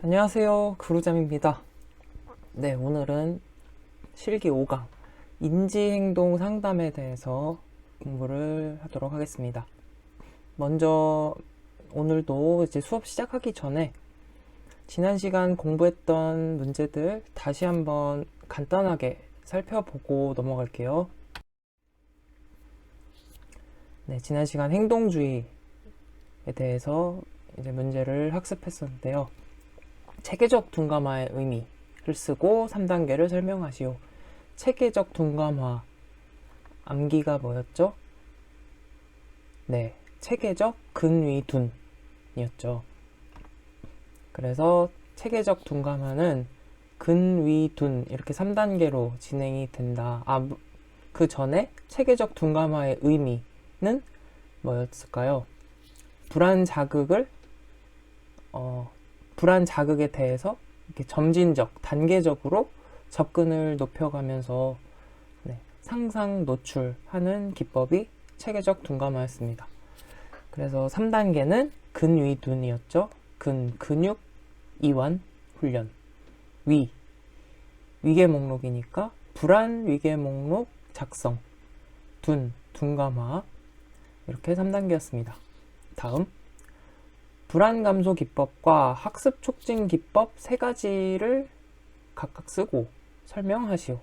안녕하세요. 그루잠입니다. 네, 오늘은 실기 5강 인지행동 상담에 대해서 공부를 하도록 하겠습니다. 먼저 오늘도 이제 수업 시작하기 전에 지난 시간 공부했던 문제들 다시 한번 간단하게 살펴보고 넘어갈게요. 네, 지난 시간 행동주의에 대해서 이제 문제를 학습했었는데요. 체계적 둔감화의 의미를 쓰고 3단계를 설명하시오. 체계적 둔감화, 암기가 뭐였죠? 네, 체계적 근위둔이었죠. 그래서 체계적 둔감화는 근위둔 이렇게 3단계로 진행이 된다. 그 전에 체계적 둔감화의 의미는 뭐였을까요? 불안 자극에 대해서 이렇게 점진적, 단계적으로 접근을 높여가면서 상상 노출하는 기법이 체계적 둔감화였습니다. 그래서 3단계는 근위둔이었죠. 근육 이완 훈련. 위계 목록이니까 불안 위계 목록 작성. 둔감화. 이렇게 3단계였습니다. 다음 불안 감소 기법과 학습 촉진 기법 3가지를 각각 쓰고 설명하시오.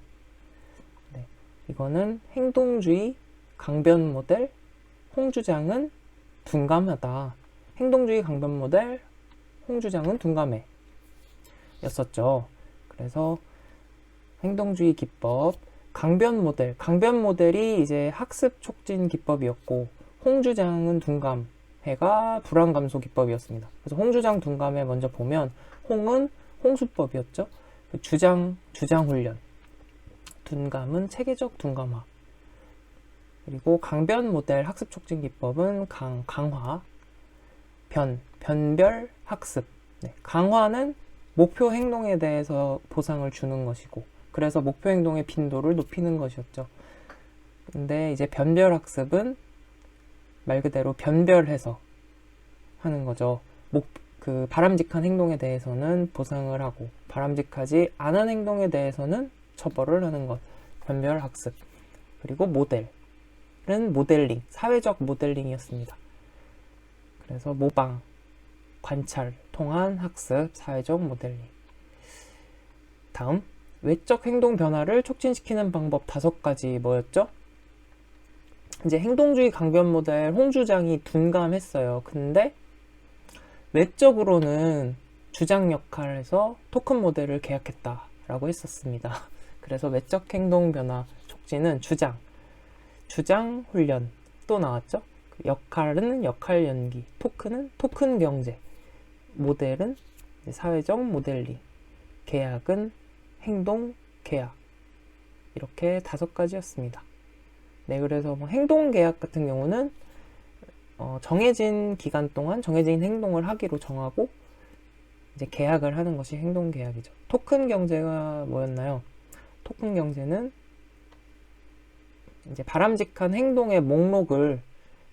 네, 이거는 행동주의 강변 모델, 홍주장은 둔감하다. 행동주의 강변 모델, 홍주장은 둔감해 였었죠. 그래서 행동주의 기법, 강변 모델이 이제 학습 촉진 기법이었고 홍주장은 둔감해가 불안 감소 기법이었습니다. 그래서 홍주장 둔감해 먼저 보면 홍은 홍수법이었죠. 주장 훈련, 둔감은 체계적 둔감화. 그리고 강변 모델 학습 촉진 기법은 강화, 변별 학습. 네, 강화는 목표 행동에 대해서 보상을 주는 것이고, 그래서 목표 행동의 빈도를 높이는 것이었죠. 근데 이제 변별 학습은 말 그대로 변별해서 하는 거죠. 바람직한 행동에 대해서는 보상을 하고 바람직하지 않은 행동에 대해서는 처벌을 하는 것. 변별 학습. 그리고 모델은 모델링, 사회적 모델링이었습니다. 그래서 모방, 관찰 통한 학습, 사회적 모델링. 다음 외적 행동 변화를 촉진시키는 방법 5가지 뭐였죠? 이제 행동주의 강변 모델 홍주장이 둔감했어요. 근데 외적으로는 주장 역할에서 토큰 모델을 계약했다라고 했었습니다. 그래서 외적 행동 변화 촉진은 주장 훈련 또 나왔죠. 역할은 역할 연기, 토큰은 토큰 경제, 모델은 사회적 모델링, 계약은 행동 계약. 이렇게 5가지였습니다. 네, 그래서 행동 계약 같은 경우는 정해진 기간 동안 정해진 행동을 하기로 정하고 이제 계약을 하는 것이 행동 계약이죠. 토큰 경제가 뭐였나요? 토큰 경제는 이제 바람직한 행동의 목록을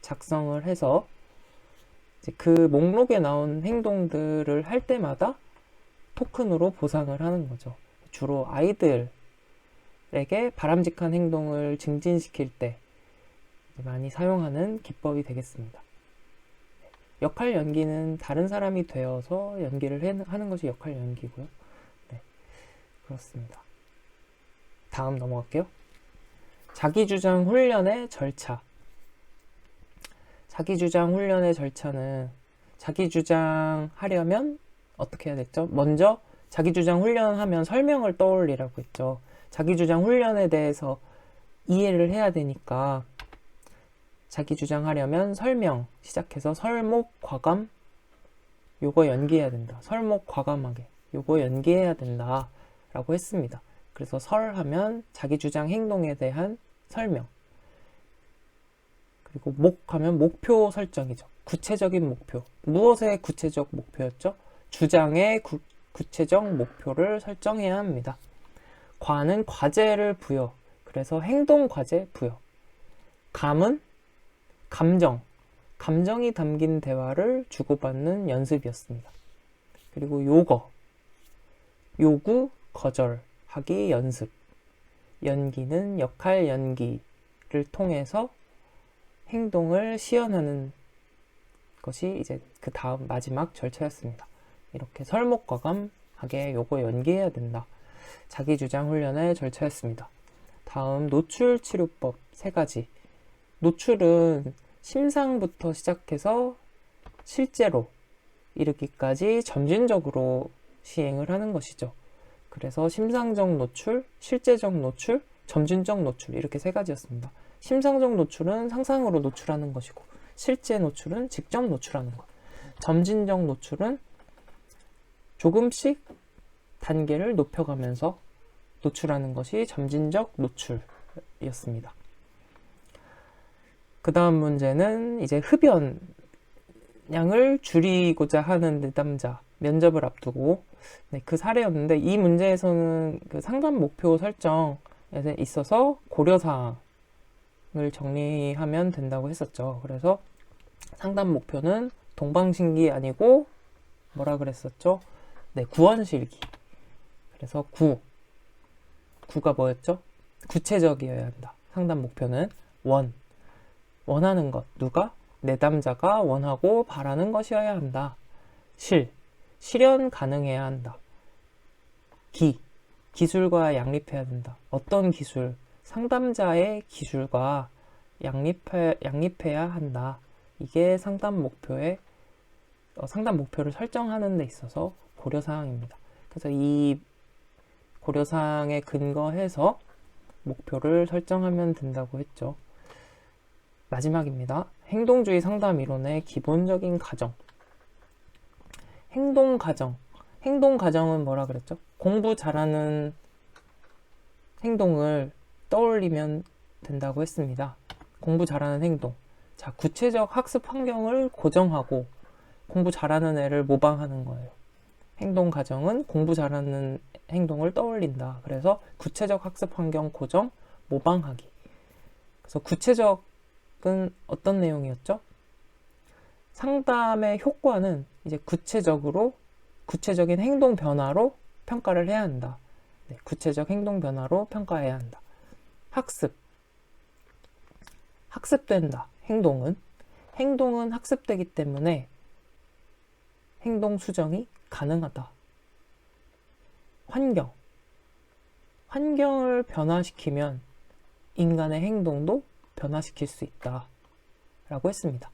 작성을 해서 이제 그 목록에 나온 행동들을 할 때마다 토큰으로 보상을 하는 거죠. 주로 아이들에게 바람직한 행동을 증진시킬 때 많이 사용하는 기법이 되겠습니다. 역할 연기는 다른 사람이 되어서 연기를 하는 것이 역할 연기고요. 네, 그렇습니다. 다음 넘어갈게요. 자기주장 훈련의 절차. 자기주장 훈련의 절차는 자기주장 하려면 어떻게 해야 됐죠? 먼저 자기주장 훈련하면 설명을 떠올리라고 했죠. 자기주장 훈련에 대해서 이해를 해야 되니까 자기주장 하려면 설명 시작해서 설목, 과감 요거 연기해야 된다. 설목, 과감하게 요거 연기해야 된다 라고 했습니다. 그래서 설하면 자기주장 행동에 대한 설명, 그리고 목하면 목표 설정이죠. 구체적인 목표. 무엇의 구체적 목표였죠? 주장의 구체적 목표를 설정해야 합니다. 과는 과제를 부여. 그래서 행동 과제 부여. 감은 감정이 담긴 대화를 주고받는 연습이었습니다. 그리고 요거, 요구, 거절하기, 연습. 연기는 역할 연기를 통해서 행동을 시연하는 것이 이제 그 다음 마지막 절차였습니다. 이렇게 설목과감하게 요거 연기해야 된다. 자기주장 훈련의 절차였습니다. 다음 노출치료법 3가지. 노출은 심상부터 시작해서 실제로 이르기까지 점진적으로 시행을 하는 것이죠. 그래서 심상적 노출, 실제적 노출, 점진적 노출 이렇게 3가지였습니다. 심상적 노출은 상상으로 노출하는 것이고 실제 노출은 직접 노출하는 것. 점진적 노출은 조금씩 단계를 높여가면서 노출하는 것이 점진적 노출이었습니다. 그 다음 문제는 이제 흡연량을 줄이고자 하는 내담자 면접을 앞두고 그 사례였는데, 이 문제에서는 그 상담 목표 설정에 있어서 고려사항을 정리하면 된다고 했었죠. 그래서 상담 목표는 동방신기 아니고 뭐라 그랬었죠? 네, 구원실기. 그래서 구가 뭐였죠? 구체적이어야 한다. 상담 목표는 원하는 것, 누가? 내담자가 원하고 바라는 것이어야 한다. 실현 가능해야 한다. 기술과 양립해야 된다. 어떤 기술? 상담자의 기술과 양립해야 한다. 이게 상담 목표를 설정하는 데 있어서 고려사항입니다. 그래서 이 고려사항에 근거해서 목표를 설정하면 된다고 했죠. 마지막입니다. 행동주의 상담 이론의 기본적인 가정. 행동 가정은 뭐라 그랬죠? 공부 잘하는 행동을 떠올리면 된다고 했습니다. 공부 잘하는 행동. 자, 구체적 학습 환경을 고정하고 공부 잘하는 애를 모방하는 거예요. 행동 가정은 공부 잘하는 행동을 떠올린다. 그래서 구체적 학습 환경 고정, 모방하기. 그래서 구체적은 어떤 내용이었죠? 상담의 효과는 이제 구체적인 행동 변화로 평가를 해야 한다. 네, 구체적 행동 변화로 평가해야 한다. 학습된다. 행동은 학습되기 때문에 행동 수정이 가능하다. 환경을 변화시키면 인간의 행동도 변화시킬 수 있다 라고 했습니다.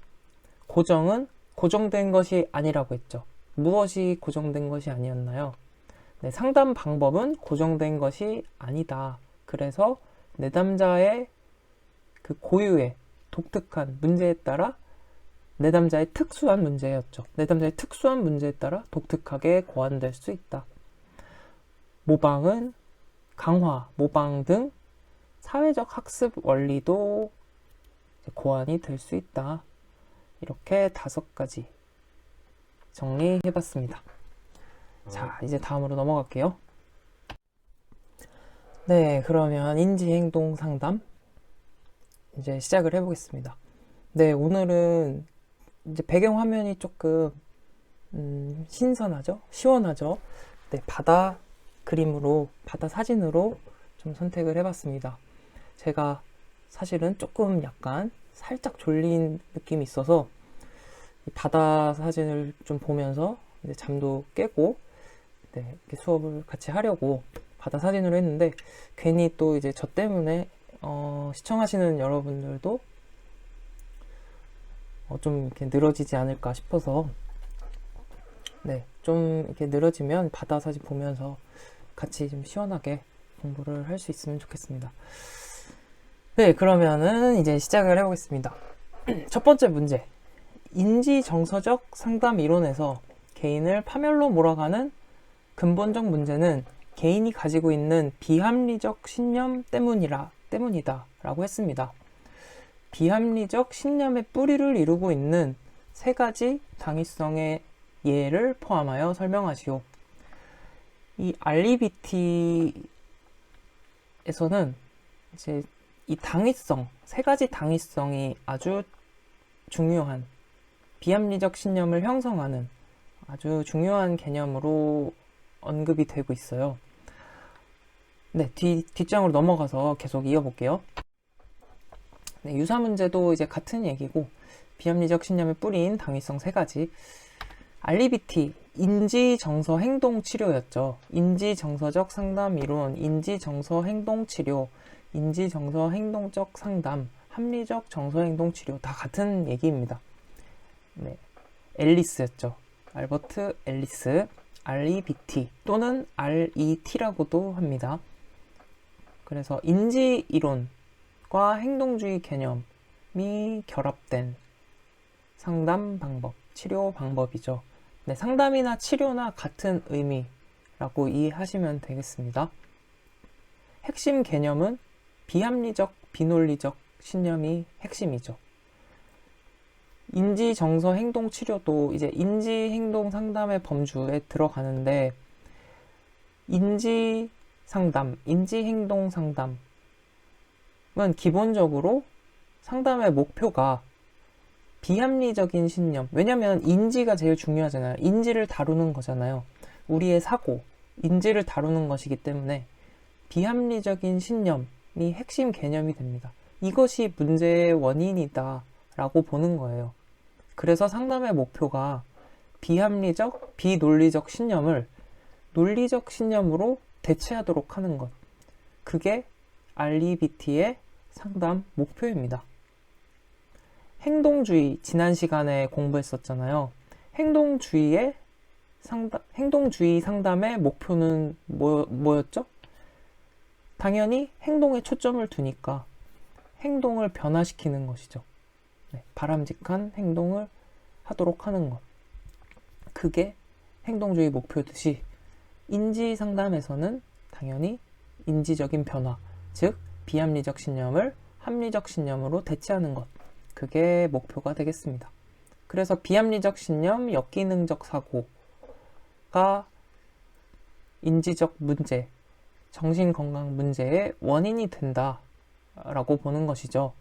고정은 고정된 것이 아니라고 했죠. 무엇이 고정된 것이 아니었나요? 네, 상담 방법은 고정된 것이 아니다. 그래서 내담자의 그 고유의 독특한 문제에 따라 내담자의 특수한 문제였죠. 내담자의 특수한 문제에 따라 독특하게 고안될 수 있다. 모방은 강화, 모방 등 사회적 학습 원리도 고안이 될 수 있다. 이렇게 5가지 정리해봤습니다. 자, 이제 다음으로 넘어갈게요. 네, 그러면 인지행동 상담 이제 시작을 해보겠습니다. 네, 오늘은 이제 배경화면이 조금 신선하죠? 시원하죠? 네, 바다 사진으로 좀 선택을 해봤습니다. 제가 사실은 조금 약간 살짝 졸린 느낌이 있어서 바다 사진을 좀 보면서 이제 잠도 깨고 네, 이렇게 수업을 같이 하려고 바다 사진으로 했는데 괜히 또 이제 저 때문에 시청하시는 여러분들도 좀 이렇게 늘어지지 않을까 싶어서 네, 좀 이렇게 늘어지면 바다 사진 보면서 같이 좀 시원하게 공부를 할 수 있으면 좋겠습니다. 네, 그러면은 이제 시작을 해보겠습니다. 첫 번째 문제. 인지정서적 상담 이론에서 개인을 파멸로 몰아가는 근본적 문제는 개인이 가지고 있는 비합리적 신념 때문이다 라고 했습니다. 비합리적 신념의 뿌리를 이루고 있는 3가지 당위성의 예를 포함하여 설명하시오. 이 REBT에서는 이제 이 당위성, 3가지 당위성이 아주 중요한 비합리적 신념을 형성하는 아주 중요한 개념으로 언급이 되고 있어요. 네, 뒷장으로 넘어가서 계속 이어볼게요. 네, 유사 문제도 이제 같은 얘기고, 비합리적 신념의 뿌리인 당위성 세 가지. 알리비티, 인지정서 행동치료였죠. 인지정서적 상담 이론, 인지정서 행동치료, 인지정서 행동적 상담, 합리적 정서 행동치료 다 같은 얘기입니다. 네, 앨리스였죠. 알버트 앨리스, 알리비티 또는 RET라고도 합니다. 그래서 인지이론과 행동주의 개념이 결합된 상담 방법, 치료 방법이죠. 네, 상담이나 치료나 같은 의미라고 이해하시면 되겠습니다. 핵심 개념은 비합리적, 비논리적 신념이 핵심이죠. 인지정서 행동치료도 이제 인지행동 상담의 범주에 들어가는데, 인지상담, 인지행동 상담은 기본적으로 상담의 목표가 비합리적인 신념, 왜냐면 인지가 제일 중요하잖아요. 인지를 다루는 거잖아요. 우리의 사고, 인지를 다루는 것이기 때문에 비합리적인 신념이 핵심 개념이 됩니다. 이것이 문제의 원인이다 라고 보는 거예요. 그래서 상담의 목표가 비합리적, 비논리적 신념을 논리적 신념으로 대체하도록 하는 것. 그게 REBT의 상담 목표입니다. 행동주의, 지난 시간에 공부했었잖아요. 행동주의 상담의 목표는 뭐였죠? 당연히 행동에 초점을 두니까 행동을 변화시키는 것이죠. 네, 바람직한 행동을 하도록 하는 것. 그게 행동주의 목표듯이 인지 상담에서는 당연히 인지적인 변화, 즉 비합리적 신념을 합리적 신념으로 대체하는 것. 그게 목표가 되겠습니다. 그래서 비합리적 신념, 역기능적 사고가 인지적 문제, 정신건강 문제의 원인이 된다라고 보는 것이죠.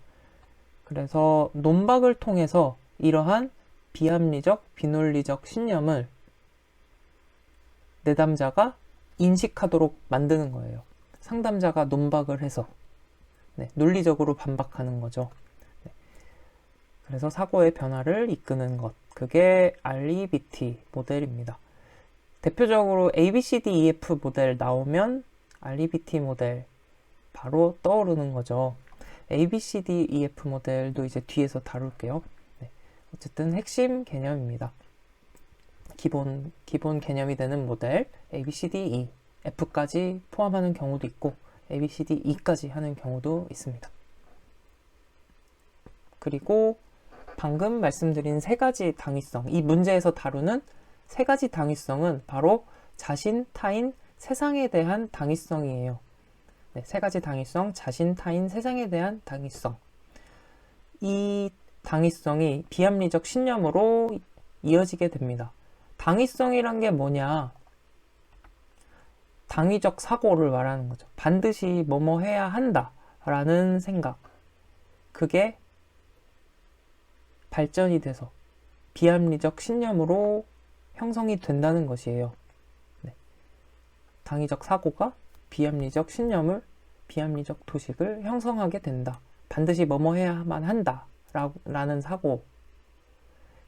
그래서 논박을 통해서 이러한 비합리적, 비논리적 신념을 내담자가 인식하도록 만드는 거예요. 상담자가 논박을 해서 논리적으로 반박하는 거죠. 그래서 사고의 변화를 이끄는 것, 그게 REBT 모델입니다. 대표적으로 ABCDEF 모델 나오면 REBT 모델 바로 떠오르는 거죠. ABCDEF 모델도 이제 뒤에서 다룰게요. 네. 어쨌든 핵심 개념입니다. 기본 개념이 되는 모델 ABCDE, F까지 포함하는 경우도 있고 ABCDE까지 하는 경우도 있습니다. 그리고 방금 말씀드린 세 가지 당위성, 이 문제에서 다루는 세 가지 당위성은 바로 자신, 타인, 세상에 대한 당위성이에요. 네, 세 가지 당위성, 자신, 타인, 세상에 대한 당위성. 이 당위성이 비합리적 신념으로 이어지게 됩니다. 당위성이란 게 뭐냐? 당위적 사고를 말하는 거죠. 반드시 뭐뭐 해야 한다 라는 생각. 그게 발전이 돼서 비합리적 신념으로 형성이 된다는 것이에요. 네. 당위적 사고가 비합리적 신념을, 비합리적 도식을 형성하게 된다. 반드시 뭐뭐 해야만 한다 라는 사고.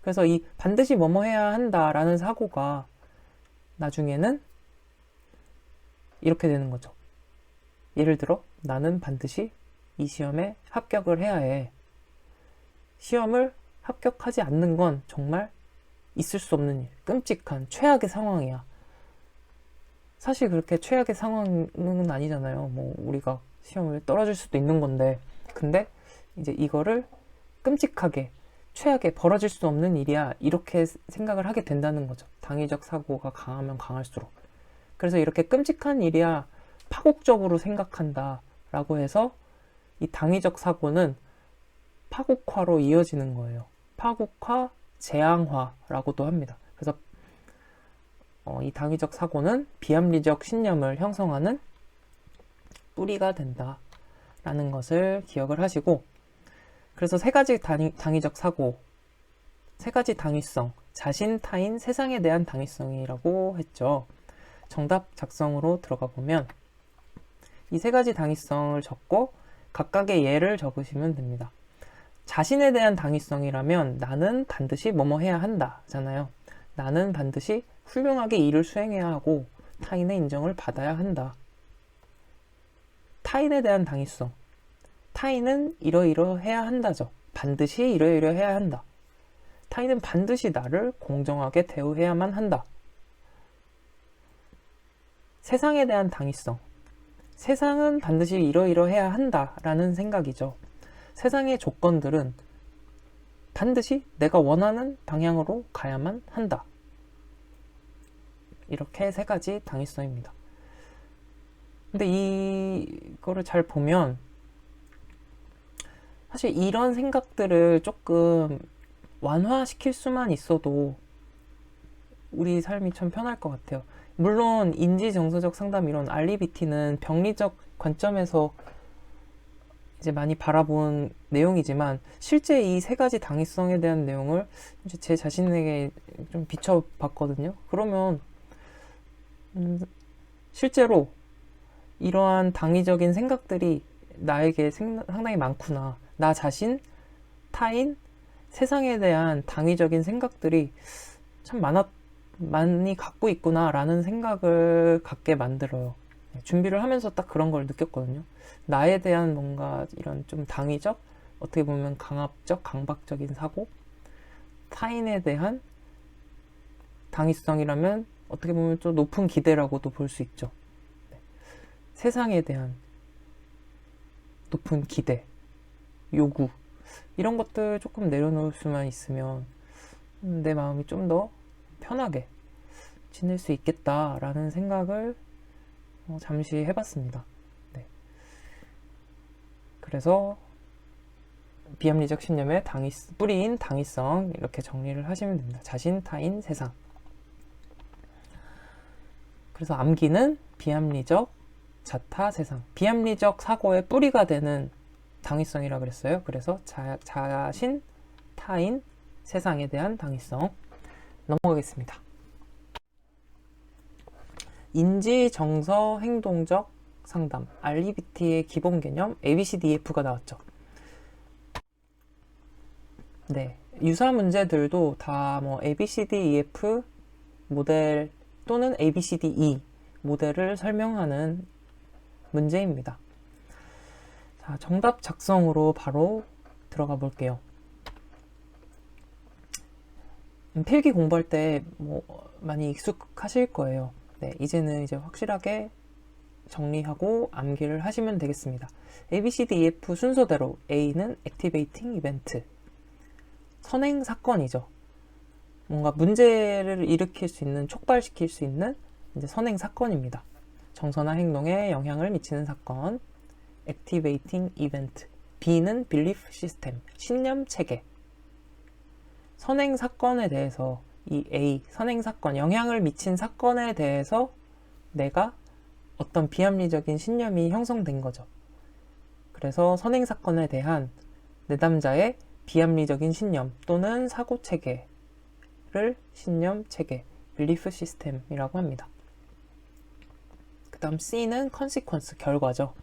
그래서 이 반드시 뭐뭐 해야 한다 라는 사고가 나중에는 이렇게 되는 거죠. 예를 들어 나는 반드시 이 시험에 합격을 해야 해. 시험을 합격하지 않는 건 정말 있을 수 없는 일, 끔찍한 최악의 상황이야. 사실 그렇게 최악의 상황은 아니잖아요. 뭐 우리가 시험을 떨어질 수도 있는 건데, 근데 이제 이거를 끔찍하게 최악에 벌어질 수 없는 일이야, 이렇게 생각을 하게 된다는 거죠. 당위적 사고가 강하면 강할수록. 그래서 이렇게 끔찍한 일이야 파국적으로 생각한다 라고 해서 이 당위적 사고는 파국화로 이어지는 거예요. 파국화, 재앙화라고도 합니다. 그래서 이 당위적 사고는 비합리적 신념을 형성하는 뿌리가 된다라는 것을 기억을 하시고, 그래서 세 가지 당위적 사고, 세 가지 당위성, 자신, 타인, 세상에 대한 당위성이라고 했죠. 정답 작성으로 들어가 보면 이 세 가지 당위성을 적고 각각의 예를 적으시면 됩니다. 자신에 대한 당위성이라면 나는 반드시 뭐뭐 해야 한다 잖아요. 나는 반드시 훌륭하게 일을 수행해야 하고 타인의 인정을 받아야 한다. 타인에 대한 당위성. 타인은 이러이러해야 한다죠. 반드시 이러이러해야 한다. 타인은 반드시 나를 공정하게 대우해야만 한다. 세상에 대한 당위성. 세상은 반드시 이러이러해야 한다라는 생각이죠. 세상의 조건들은 반드시 내가 원하는 방향으로 가야만 한다. 이렇게 세 가지 당위성입니다. 근데 이거를 잘 보면 사실 이런 생각들을 조금 완화시킬 수만 있어도 우리 삶이 참 편할 것 같아요. 물론 인지정서적 상담 이론 REBT는 병리적 관점에서 이제 많이 바라본 내용이지만 실제 이 세 가지 당위성에 대한 내용을 이제 제 자신에게 좀 비춰봤거든요. 그러면 실제로 이러한 당위적인 생각들이 나에게 상당히 많구나. 나 자신, 타인, 세상에 대한 당위적인 생각들이 참 많이 갖고 있구나 라는 생각을 갖게 만들어요. 준비를 하면서 딱 그런 걸 느꼈거든요. 나에 대한 뭔가 이런 좀 당위적, 어떻게 보면 강압적, 강박적인 사고, 타인에 대한 당위성이라면 어떻게 보면 좀 높은 기대라고도 볼 수 있죠. 세상에 대한 높은 기대, 요구, 이런 것들 조금 내려놓을 수만 있으면 내 마음이 좀 더 편하게 지낼 수 있겠다라는 생각을 잠시 해봤습니다. 네. 그래서 비합리적 신념의 뿌리인 당위성 이렇게 정리를 하시면 됩니다. 자신, 타인, 세상. 그래서 암기는 비합리적, 자타, 세상. 비합리적 사고의 뿌리가 되는 당위성이라고 그랬어요. 그래서 자신, 타인, 세상에 대한 당위성. 넘어가겠습니다. 인지, 정서, 행동적 상담, REBT의 기본 개념 ABCDEF가 나왔죠. 네, 유사 문제들도 다 뭐 ABCDEF 모델 또는 ABCDE 모델을 설명하는 문제입니다. 자, 정답 작성으로 바로 들어가 볼게요. 필기 공부할 때 뭐 많이 익숙하실 거예요. 네, 이제는 이제 확실하게 정리하고 암기를 하시면 되겠습니다. ABCDEF 순서대로 A는 Activating Event, 선행 사건이죠. 뭔가 문제를 일으킬 수 있는, 촉발시킬 수 있는 이제 선행 사건입니다. 정서나 행동에 영향을 미치는 사건, Activating Event. B는 Belief System, 신념 체계. 선행 사건에 대해서 이 A, 선행 사건, 영향을 미친 사건에 대해서 내가 어떤 비합리적인 신념이 형성된 거죠. 그래서 선행 사건에 대한 내담자의 비합리적인 신념 또는 사고 체계를 신념 체계, Belief System이라고 합니다. 그 다음 C는 Consequence, 결과죠.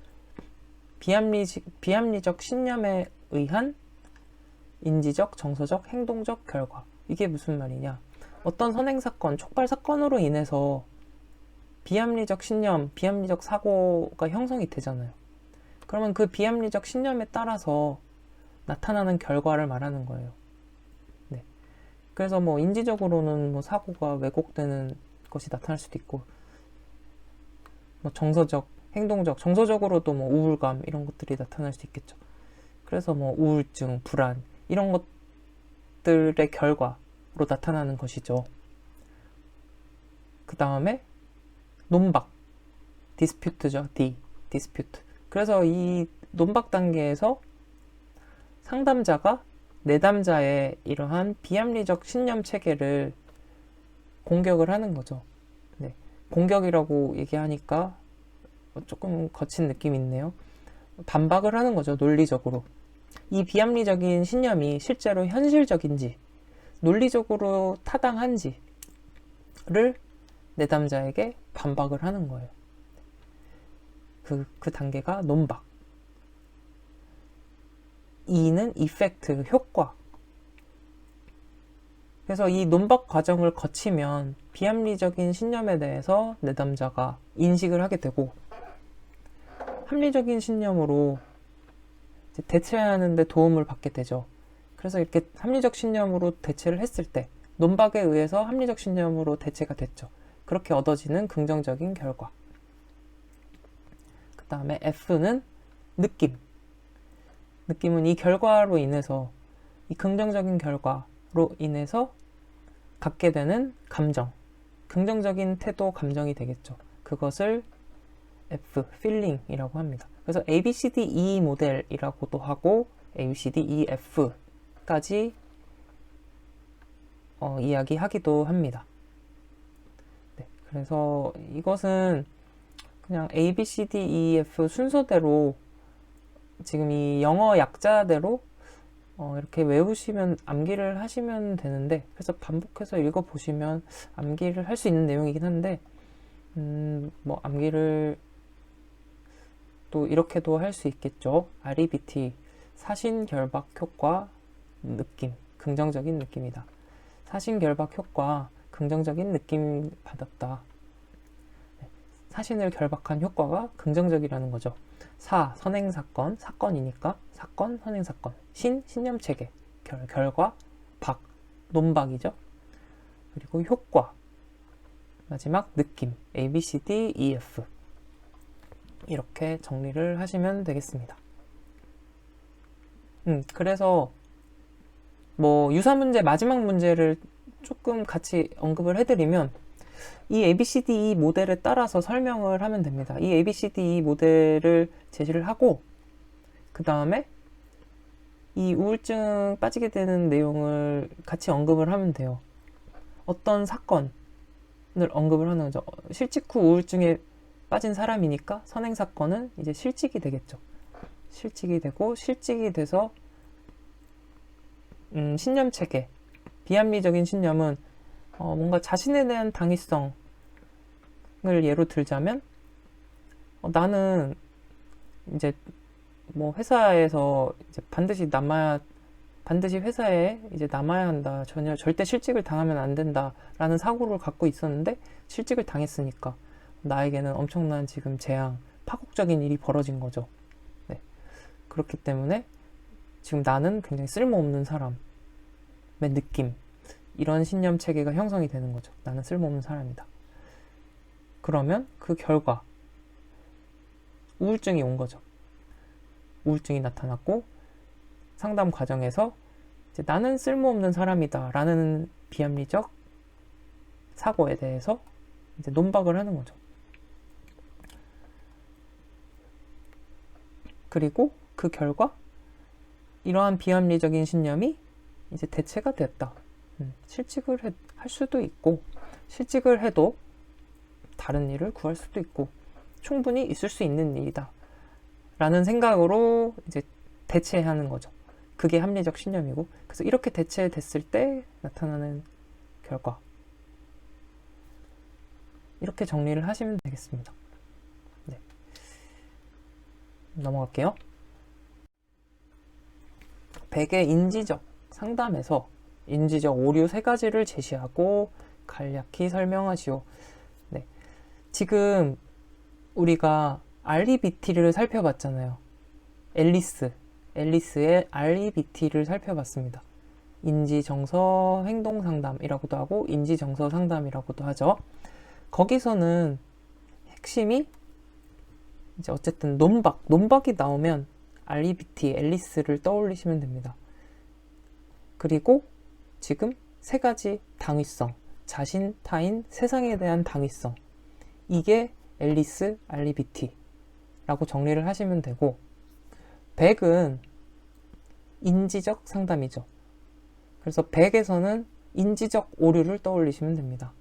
비합리적 신념에 의한 인지적, 정서적, 행동적 결과. 이게 무슨 말이냐? 어떤 선행사건, 촉발사건으로 인해서 비합리적 신념, 비합리적 사고가 형성이 되잖아요. 그러면 그 비합리적 신념에 따라서 나타나는 결과를 말하는 거예요. 네. 그래서 뭐 인지적으로는 뭐 사고가 왜곡되는 것이 나타날 수도 있고, 뭐 정서적, 행동적, 정서적으로도 뭐 우울감 이런 것들이 나타날 수 있겠죠. 그래서 뭐 우울증, 불안 이런 것들의 결과로 나타나는 것이죠. 그 다음에 논박, 디스퓨트죠. 디스퓨트. 그래서 이 논박 단계에서 상담자가 내담자의 이러한 비합리적 신념 체계를 공격을 하는 거죠. 네. 공격이라고 얘기하니까 조금 거친 느낌이 있네요. 반박을 하는 거죠. 논리적으로. 이 비합리적인 신념이 실제로 현실적인지, 논리적으로 타당한지를 내담자에게 반박을 하는 거예요. 그 단계가 논박. E는 이펙트, 효과. 그래서 이 논박 과정을 거치면 비합리적인 신념에 대해서 내담자가 인식을 하게 되고, 합리적인 신념으로 대체하는 데 도움을 받게 되죠. 그래서 이렇게 합리적 신념으로 대체를 했을 때 논박에 의해서 합리적 신념으로 대체가 됐죠. 그렇게 얻어지는 긍정적인 결과. 그 다음에 F는 느낌. 느낌은 이 결과로 인해서, 이 긍정적인 결과로 인해서 갖게 되는 감정, 긍정적인 태도, 감정이 되겠죠. 그것을 F, feeling이라고 합니다. 그래서 ABCDE 모델이라고도 하고 ABCDEF까지 이야기하기도 합니다. 네, 그래서 이것은 그냥 ABCDEF 순서대로 지금 이 영어 약자대로 이렇게 외우시면 암기를 하시면 되는데, 그래서 반복해서 읽어보시면 암기를 할 수 있는 내용이긴 한데, 뭐 암기를 또 이렇게도 할 수 있겠죠. REBT, 사신결박 효과, 느낌, 긍정적인 느낌이다. 사신결박 효과, 긍정적인 느낌 받았다. 사신을 결박한 효과가 긍정적이라는 거죠. 선행사건, 사건이니까 사건, 선행사건. 신념체계, 결과, 박, 논박이죠. 그리고 효과, 마지막 느낌, ABCDEF. 이렇게 정리를 하시면 되겠습니다. 그래서 뭐 유사문제 마지막 문제를 조금 같이 언급을 해드리면, 이 ABCDE 모델에 따라서 설명을 하면 됩니다. 이 ABCDE 모델을 제시를 하고, 그 다음에 이 우울증 빠지게 되는 내용을 같이 언급을 하면 돼요. 어떤 사건을 언급을 하는 거죠. 실직 후 우울증에 빠진 사람이니까 선행사건은 이제 실직이 되겠죠. 실직이 되고, 실직이 돼서 신념체계, 비합리적인 신념은 뭔가 자신에 대한 당위성을 예로 들자면, 나는 이제 뭐 회사에서 이제 반드시 회사에 이제 남아야 한다. 절대 실직을 당하면 안 된다라는 사고를 갖고 있었는데 실직을 당했으니까 나에게는 엄청난 지금 재앙, 파국적인 일이 벌어진 거죠. 네. 그렇기 때문에 지금 나는 굉장히 쓸모없는 사람의 느낌, 이런 신념 체계가 형성이 되는 거죠. 나는 쓸모없는 사람이다. 그러면 그 결과 우울증이 온 거죠. 우울증이 나타났고, 상담 과정에서 이제 나는 쓸모없는 사람이다 라는 비합리적 사고에 대해서 이제 논박을 하는 거죠. 그리고 그 결과 이러한 비합리적인 신념이 이제 대체가 됐다. 실직을 할 수도 있고, 실직을 해도 다른 일을 구할 수도 있고, 충분히 있을 수 있는 일이다 라는 생각으로 이제 대체하는 거죠. 그게 합리적 신념이고, 그래서 이렇게 대체됐을 때 나타나는 결과, 이렇게 정리를 하시면 되겠습니다. 네. 넘어갈게요. 100의 인지적 상담에서 인지적 오류 3가지를 제시하고 간략히 설명하시오. 네. 지금 우리가 REBT를 살펴봤잖아요. 앨리스의 REBT를 살펴봤습니다. 인지정서 행동상담이라고도 하고 인지정서 상담이라고도 하죠. 거기서는 핵심이 이제 어쨌든 논박이 나오면 REBT, 앨리스를 떠올리시면 됩니다. 그리고 지금 3가지 당위성, 자신, 타인, 세상에 대한 당위성, 이게 앨리스, REBT라고 정리를 하시면 되고, 100은 인지적 상담이죠. 그래서 100에서는 인지적 오류를 떠올리시면 됩니다.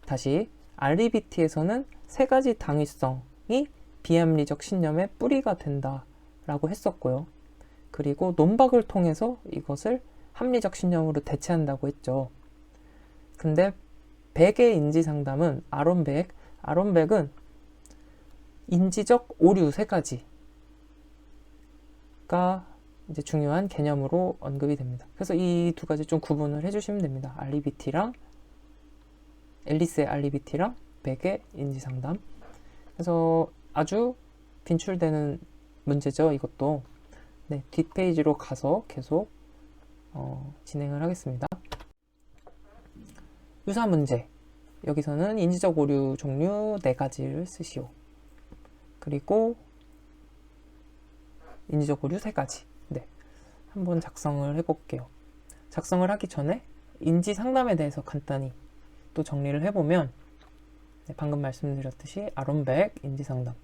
다시 REBT에서는 3가지 당위성이 비합리적 신념의 뿌리가 된다라고 했었고요. 그리고 논박을 통해서 이것을 합리적 신념으로 대체한다고 했죠. 근데 백의 인지 상담은 아론백은 인지적 오류 세 가지가 이제 중요한 개념으로 언급이 됩니다. 그래서 이 두 가지 좀 구분을 해주시면 됩니다. 앨리스의 알리비티랑 백의 인지 상담. 그래서 아주 빈출되는 문제죠. 이것도. 네, 뒷페이지로 가서 계속 진행을 하겠습니다. 유사 문제. 여기서는 인지적 오류 종류 4가지를 쓰시오. 그리고 인지적 오류 3가지. 네, 한번 작성을 해볼게요. 작성을 하기 전에 인지 상담에 대해서 간단히 또 정리를 해보면, 네, 방금 말씀드렸듯이 아론백 인지 상담.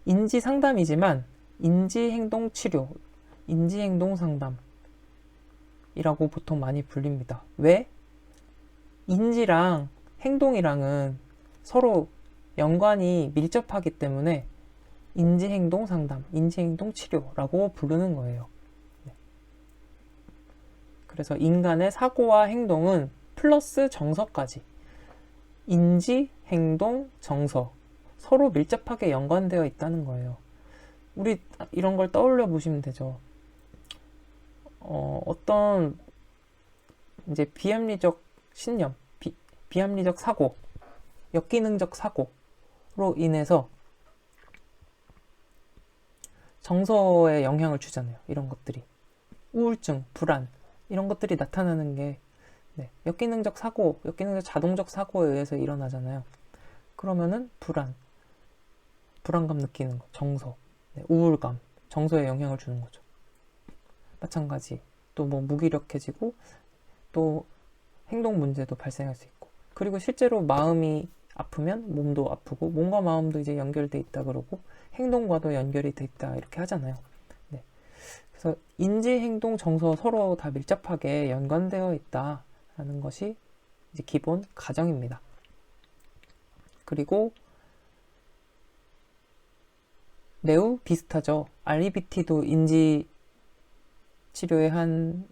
인지 상담이지만 인지 행동 치료, 인지 행동 상담이라고 보통 많이 불립니다. 왜? 인지랑 행동이랑은 서로 연관이 밀접하기 때문에 인지 행동 상담, 인지 행동 치료라고 부르는 거예요. 네. 그래서 인간의 사고와 행동은 플러스 정서까지 인지, 행동, 정서 서로 밀접하게 연관되어 있다는 거예요. 우리 이런 걸 떠올려 보시면 되죠. 어떤 이제 비합리적 신념, 비합리적 사고, 역기능적 사고로 인해서 정서에 영향을 주잖아요. 이런 것들이 우울증, 불안 이런 것들이 나타나는 게, 네, 역기능적 사고, 역기능적 자동적 사고에 의해서 일어나잖아요. 그러면은 불안감 느끼는 거, 정서, 네, 우울감, 정서에 영향을 주는 거죠. 마찬가지 또 뭐 무기력해지고 또 행동 문제도 발생할 수 있고, 그리고 실제로 마음이 아프면 몸도 아프고, 몸과 마음도 이제 연결돼 있다 그러고 행동과도 연결이 돼 있다 이렇게 하잖아요. 네. 그래서 인지, 행동, 정서 서로 다 밀접하게 연관되어 있다라는 것이 이제 기본 가정입니다. 그리고 매우 비슷하죠. 알리비티도 인지 치료의 한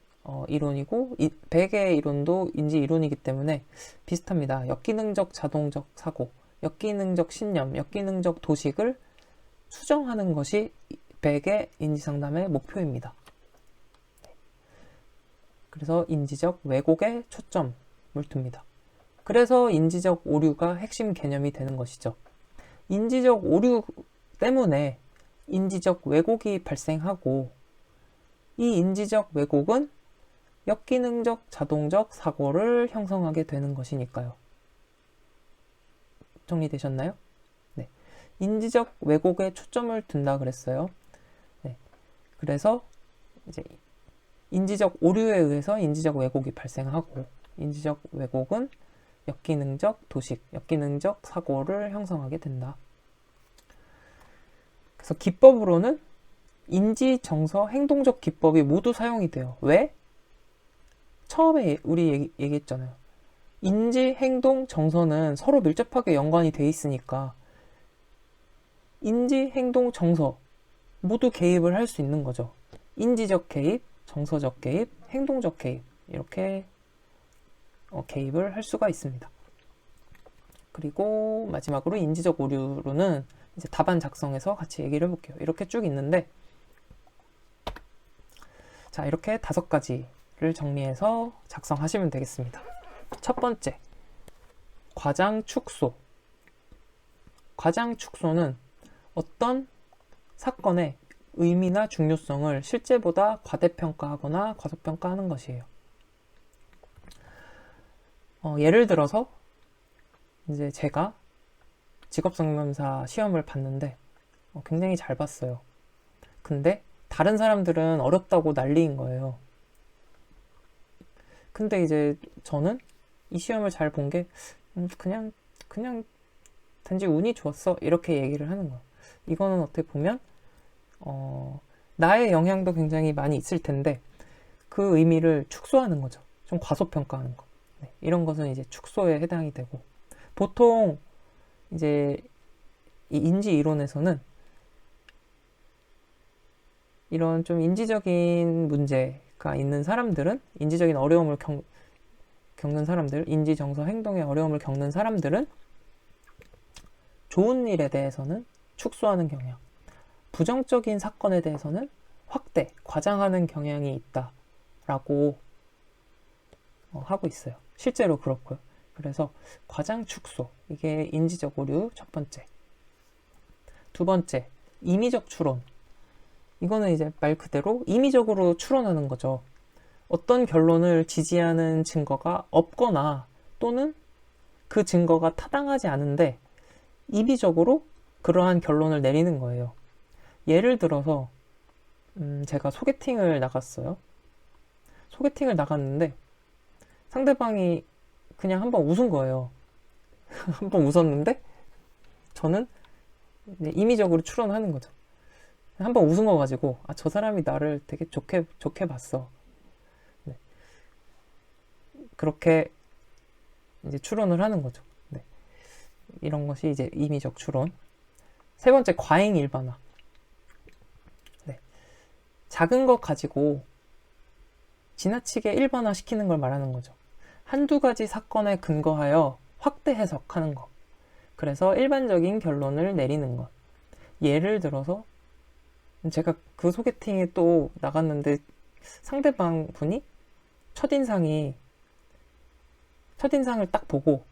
이론이고, 백의 이론도 인지 이론이기 때문에 비슷합니다. 역기능적 자동적 사고, 역기능적 신념, 역기능적 도식을 수정하는 것이 백의 인지상담의 목표입니다. 그래서 인지적 왜곡에 초점을 둡니다. 그래서 인지적 오류가 핵심 개념이 되는 것이죠. 인지적 오류 때문에 인지적 왜곡이 발생하고, 이 인지적 왜곡은 역기능적 자동적 사고를 형성하게 되는 것이니까요. 정리되셨나요? 네. 인지적 왜곡에 초점을 둔다 그랬어요. 네. 그래서 이제 인지적 오류에 의해서 인지적 왜곡이 발생하고, 인지적 왜곡은 역기능적 도식, 역기능적 사고를 형성하게 된다. 그래서 기법으로는 인지, 정서, 행동적 기법이 모두 사용이 돼요. 왜? 처음에 우리 얘기했잖아요. 인지, 행동, 정서는 서로 밀접하게 연관이 돼 있으니까 인지, 행동, 정서 모두 개입을 할 수 있는 거죠. 인지적 개입, 정서적 개입, 행동적 개입, 이렇게 개입을 할 수가 있습니다. 그리고 마지막으로 인지적 오류로는 이제 답안 작성해서 같이 얘기를 해볼게요. 이렇게 쭉 있는데, 자, 이렇게 5가지를 정리해서 작성하시면 되겠습니다. 첫 번째, 과장 축소. 과장 축소는 어떤 사건의 의미나 중요성을 실제보다 과대평가하거나 과소평가하는 것이에요. 예를 들어서 이제 제가 직업상담사 시험을 봤는데 굉장히 잘 봤어요. 근데 다른 사람들은 어렵다고 난리인 거예요. 근데 이제 저는 이 시험을 잘 본 게 그냥 단지 운이 좋았어, 이렇게 얘기를 하는 거예요. 이거는 어떻게 보면 나의 영향도 굉장히 많이 있을 텐데 그 의미를 축소하는 거죠. 좀 과소평가하는 거. 네, 이런 것은 이제 축소에 해당이 되고, 보통 이제 이 인지 이론에서는 이런 좀 인지적인 문제가 있는 사람들은, 인지적인 어려움을 겪는 사람들, 인지, 정서, 행동의 어려움을 겪는 사람들은 좋은 일에 대해서는 축소하는 경향, 부정적인 사건에 대해서는 확대, 과장하는 경향이 있다라고 하고 있어요. 실제로 그렇고요. 그래서 과장 축소, 이게 인지적 오류 첫 번째. 두 번째, 임의적 추론. 이거는 이제 말 그대로 임의적으로 추론하는 거죠. 어떤 결론을 지지하는 증거가 없거나 또는 그 증거가 타당하지 않은데 임의적으로 그러한 결론을 내리는 거예요. 예를 들어서 제가 소개팅을 나갔어요. 소개팅을 나갔는데 상대방이 그냥 한번 웃은 거예요. 한번 웃었는데 저는 임의적으로 추론하는 거죠. 한번 웃은 거 가지고 저 사람이 나를 되게 좋게 봤어. 네. 그렇게 이제 추론을 하는 거죠. 네. 이런 것이 이제 임의적 추론. 세 번째, 과잉 일반화. 네. 작은 것 가지고 지나치게 일반화 시키는 걸 말하는 거죠. 한두 가지 사건에 근거하여 확대 해석하는 것. 그래서 일반적인 결론을 내리는 것. 예를 들어서 제가 그 소개팅에 또 나갔는데 상대방 분이 첫인상을 딱 보고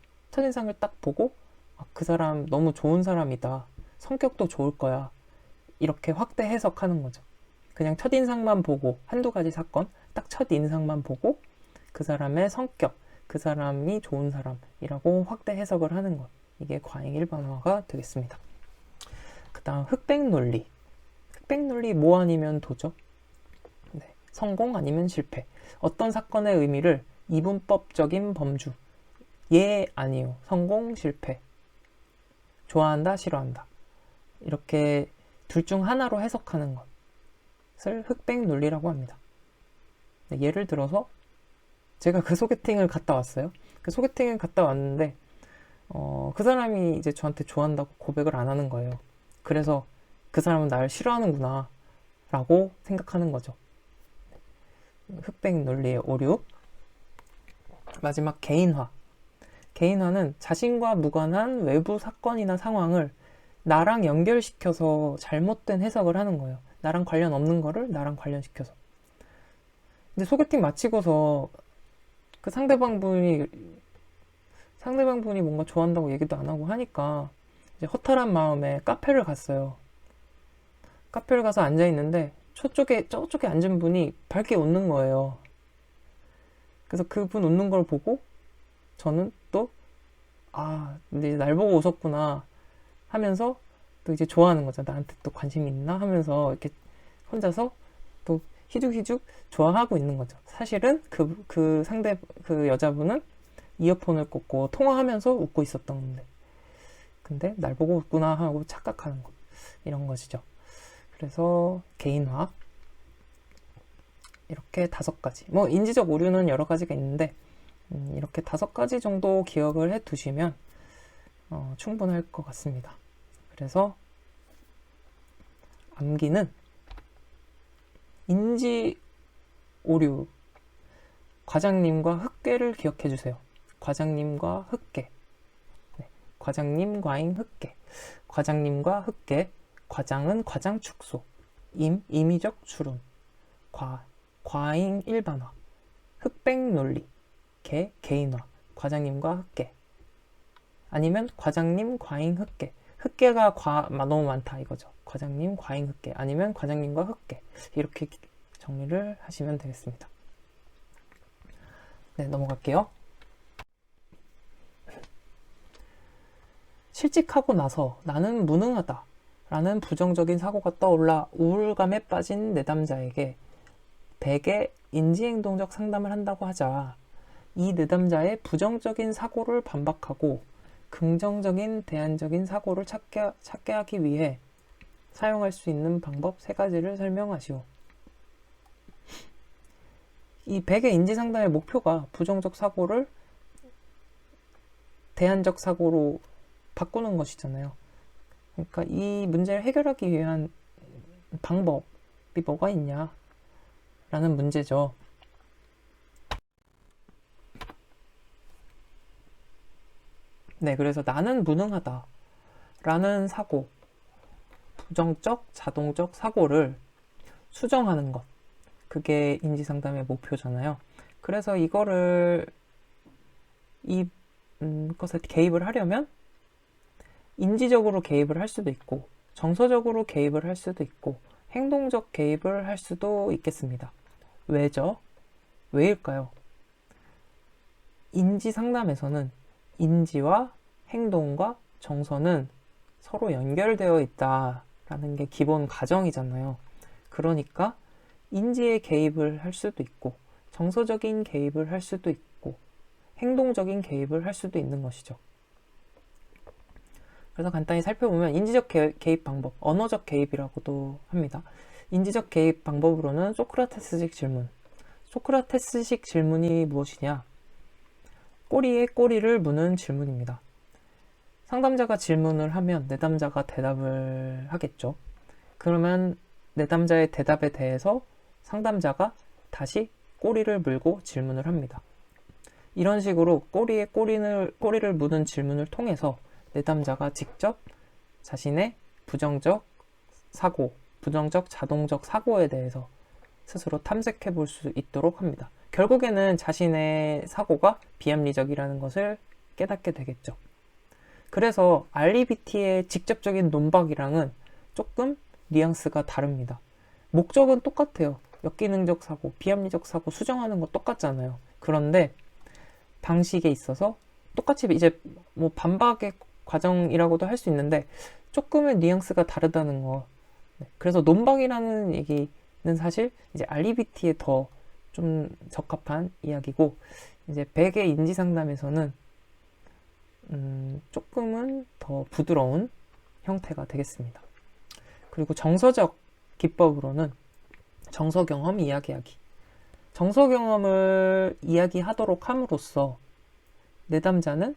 그 사람 너무 좋은 사람이다. 성격도 좋을 거야. 이렇게 확대 해석하는 거죠. 그냥 첫인상만 보고 한두 가지 사건, 딱 첫인상만 보고 그 사람의 성격, 그 사람이 좋은 사람이라고 확대 해석을 하는 것. 이게 과잉 일반화가 되겠습니다. 그 다음 흑백 논리. 흑백 논리 뭐 아니면 도죠? 네. 성공 아니면 실패. 어떤 사건의 의미를 이분법적인 범주. 예, 아니요. 성공, 실패. 좋아한다, 싫어한다. 이렇게 둘 중 하나로 해석하는 것을 흑백 논리라고 합니다. 네, 예를 들어서 제가 그 소개팅을 갔다 왔어요. 그 소개팅을 갔다 왔는데 그 사람이 이제 저한테 좋아한다고 고백을 안 하는 거예요. 그래서 그 사람은 나를 싫어하는구나 라고 생각하는 거죠. 흑백 논리의 오류. 마지막 개인화. 개인화는 자신과 무관한 외부 사건이나 상황을 나랑 연결시켜서 잘못된 해석을 하는 거예요. 나랑 관련 없는 거를 나랑 관련시켜서. 근데 소개팅 마치고서 그 상대방분이 뭔가 좋아한다고 얘기도 안 하고 하니까 이제 허탈한 마음에 카페를 갔어요. 카페를 가서 앉아 있는데 저쪽에 앉은 분이 밝게 웃는 거예요. 그래서 그분 웃는 걸 보고 저는 또 근데 날 보고 웃었구나 하면서 또 이제 좋아하는 거죠. 나한테 또 관심이 있나 하면서 이렇게 혼자서 또 희죽희죽 좋아하고 있는 거죠. 사실은 그 여자분은 이어폰을 꽂고 통화하면서 웃고 있었던 건데, 근데 날 보고 웃구나 하고 착각하는 것. 이런 것이죠. 그래서 개인화. 이렇게 5가지. 뭐 인지적 오류는 여러 가지가 있는데 이렇게 5가지 정도 기억을 해 두시면 충분할 것 같습니다. 그래서 암기는 인지 오류, 과장님과 흑괴를 기억해 주세요. 과장님과 흑괴. 네. 과장님, 과잉, 흑괴. 과장님과 흑괴. 과장은 과장 축소. 임의적 추론. 과잉 일반화. 흑백 논리. 개인화. 과장님과 흑괴. 아니면 과장님, 과잉, 흑괴. 흑괴가 너무 많다 이거죠. 과장님, 과잉, 흑괴. 아니면 과장님과 흑괴. 이렇게 정리를 하시면 되겠습니다. 네, 넘어갈게요. 실직하고 나서 나는 무능하다 라는 부정적인 사고가 떠올라 우울감에 빠진 내담자에게 대개 인지행동적 상담을 한다고 하자 이 내담자의 부정적인 사고를 반박하고 긍정적인 대안적인 사고를 찾게 하기 위해 사용할 수 있는 방법 3가지를 설명하시오. 이 100의 인지상담의 목표가 부정적 사고를 대안적 사고로 바꾸는 것이잖아요. 그러니까 이 문제를 해결하기 위한 방법이 뭐가 있냐 라는 문제죠. 네, 그래서 나는 무능하다 라는 사고, 부정적, 자동적 사고를 수정하는 것. 그게 인지상담의 목표잖아요. 그래서 이거를, 것에 개입을 하려면 인지적으로 개입을 할 수도 있고, 정서적으로 개입을 할 수도 있고, 행동적 개입을 할 수도 있겠습니다. 왜죠? 왜일까요? 인지 상담에서는 인지와 행동과 정서는 서로 연결되어 있다라는 게 기본 가정이잖아요. 그러니까 인지에 개입을 할 수도 있고, 정서적인 개입을 할 수도 있고, 행동적인 개입을 할 수도 있는 것이죠. 그래서 간단히 살펴보면 인지적 개입 방법, 언어적 개입이라고도 합니다. 인지적 개입 방법으로는 소크라테스식 질문. 소크라테스식 질문이 무엇이냐? 꼬리에 꼬리를 무는 질문입니다. 상담자가 질문을 하면 내담자가 대답을 하겠죠. 그러면 내담자의 대답에 대해서 상담자가 다시 꼬리를 물고 질문을 합니다. 이런 식으로 꼬리에 꼬리를 무는 질문을 통해서 내담자가 직접 자신의 부정적 사고, 부정적 자동적 사고에 대해서 스스로 탐색해 볼 수 있도록 합니다. 결국에는 자신의 사고가 비합리적이라는 것을 깨닫게 되겠죠. 그래서 REBT의 직접적인 논박이랑은 조금 뉘앙스가 다릅니다. 목적은 똑같아요. 역기능적 사고, 비합리적 사고 수정하는 거 똑같잖아요. 그런데 방식에 있어서 똑같이 이제 뭐 반박의 과정이라고도 할 수 있는데 조금의 뉘앙스가 다르다는 거. 그래서 논박이라는 얘기는 사실 이제 REBT에 더 좀 적합한 이야기고, 이제 백의 인지 상담에서는 조금은 더 부드러운 형태가 되겠습니다. 그리고 정서적 기법으로는 정서 경험 이야기하기. 정서 경험을 이야기하도록 함으로써 내담자는